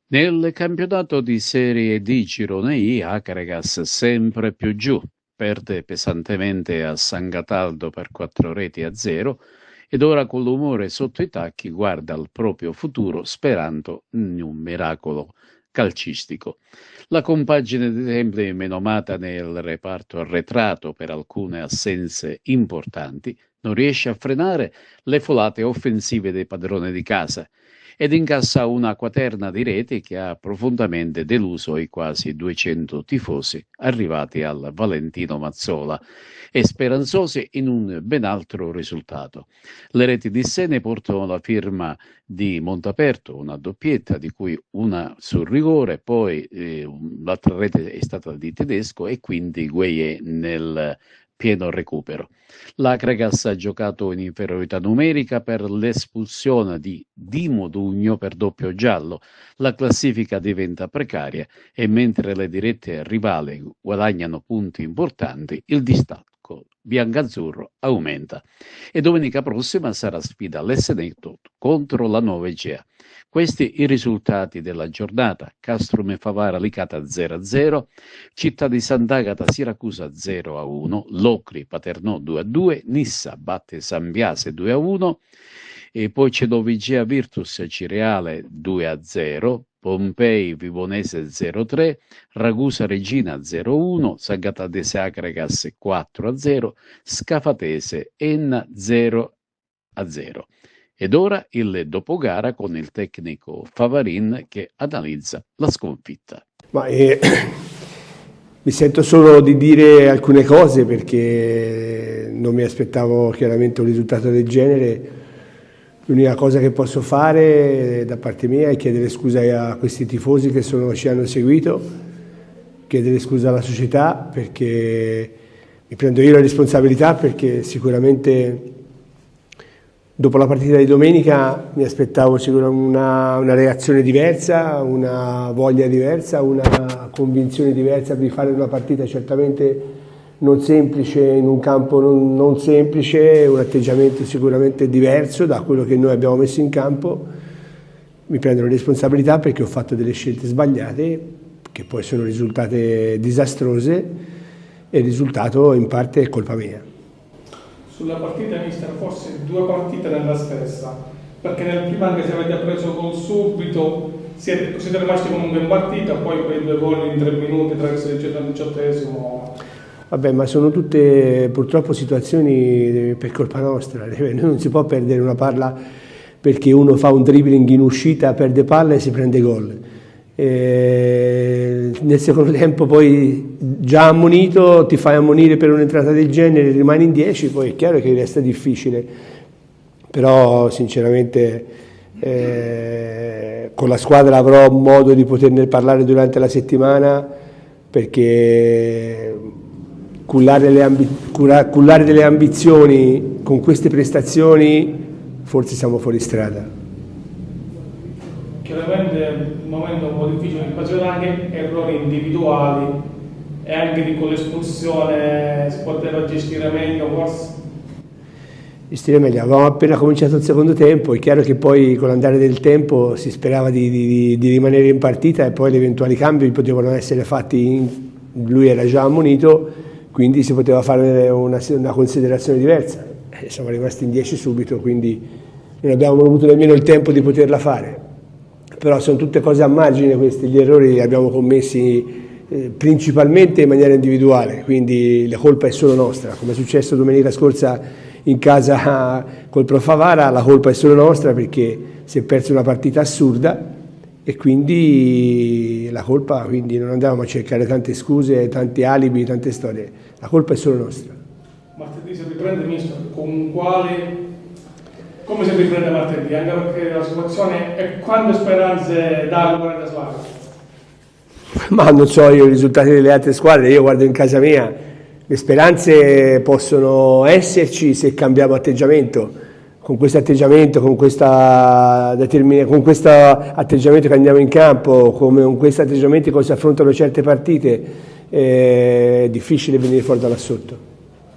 Nel campionato di Serie D Girone I, Akragas sempre più giù, perde pesantemente a San Cataldo per 4 reti a 0 ed ora con l'umore sotto i tacchi guarda al proprio futuro sperando in un miracolo calcistico. La compagine di Templi menomata nel reparto arretrato per alcune assenze importanti non riesce a frenare le folate offensive dei padroni di casa ed incassa una quaterna di reti che ha profondamente deluso i quasi 200 tifosi arrivati al Valentino Mazzola e speranzosi in un ben altro risultato. Le reti di Sene portano la firma di Montaperto, una doppietta di cui una sul rigore, poi l'altra rete è stata di Tedesco e quindi Gueye nel pieno recupero. L'Akragas ha giocato in inferiorità numerica per l'espulsione di Dimo Dugno per doppio giallo. La classifica diventa precaria e mentre le dirette rivali guadagnano punti importanti, il distacco biancazzurro aumenta. E domenica prossima sarà sfida all'Essenetto contro la Nuova Egea. Questi i risultati della giornata: Castrum Favara Licata 0-0, Città di Sant'Agata Siracusa 0-1, Locri Paternò 2-2, Nissa batte San Biase 2-1, e poi c'è Novigea Virtus Cireale 2-0, Pompei Vivonese 0-3, Ragusa Regina 0-1, Sagatadese Akragas 4-0, Scafatese Enna 0-0. Ed ora il dopogara con il tecnico Favarin che analizza la sconfitta. Mi sento solo di dire alcune cose perché non mi aspettavo chiaramente un risultato del genere. L'unica cosa che posso fare da parte mia è chiedere scusa a questi tifosi che ci hanno seguito, chiedere scusa alla società perché mi prendo io la responsabilità, perché sicuramente dopo la partita di domenica mi aspettavo una reazione diversa, una voglia diversa, una convinzione diversa di fare una partita certamente non semplice, in un campo non semplice, un atteggiamento sicuramente diverso da quello che noi abbiamo messo in campo. Mi prendo la responsabilità perché ho fatto delle scelte sbagliate che poi sono risultate disastrose e il risultato in parte è colpa mia. Sulla partita mister, forse due partite nella stessa, perché nel primo, anche se avete preso gol subito, siete rimasti comunque in partita, poi quei due gol in 3 minuti tra il 16 e il 18esimo. Vabbè, ma sono tutte purtroppo situazioni per colpa nostra. Non si può perdere una palla perché uno fa un dribbling in uscita, perde palla e si prende gol. Nel secondo tempo poi già ammonito, ti fai ammonire per un'entrata del genere, rimani in 10, poi è chiaro che resta difficile, però sinceramente con la squadra avrò modo di poterne parlare durante la settimana, perché cullare delle ambizioni con queste prestazioni forse siamo fuori strada. Chiaramente un momento un po' difficile, in anche errori individuali e anche di con l'espulsione si poteva gestire meglio forse? Gestire meglio, avevamo appena cominciato il secondo tempo, è chiaro che poi con l'andare del tempo si sperava di rimanere in partita e poi gli eventuali cambi potevano essere fatti, lui era già ammonito, quindi si poteva fare una considerazione diversa. Siamo rimasti in 10 subito, quindi non abbiamo avuto nemmeno il tempo di poterla fare. Però sono tutte cose a margine questi, gli errori li abbiamo commessi principalmente in maniera individuale, quindi la colpa è solo nostra, come è successo domenica scorsa in casa col Pro Favara, la colpa è solo nostra perché si è persa una partita assurda e quindi la colpa, quindi non andavamo a cercare tante scuse, tanti alibi, tante storie, la colpa è solo nostra. Martedì si riprende mister, come si riprende martedì? Anche perché la situazione è quante speranze dà a da squadra? Ma non so io i risultati delle altre squadre, io guardo in casa mia, le speranze possono esserci se cambiamo atteggiamento, con questo atteggiamento, con questo atteggiamento che andiamo in campo, come con questo atteggiamento che si affrontano certe partite, è difficile venire fuori da là sotto.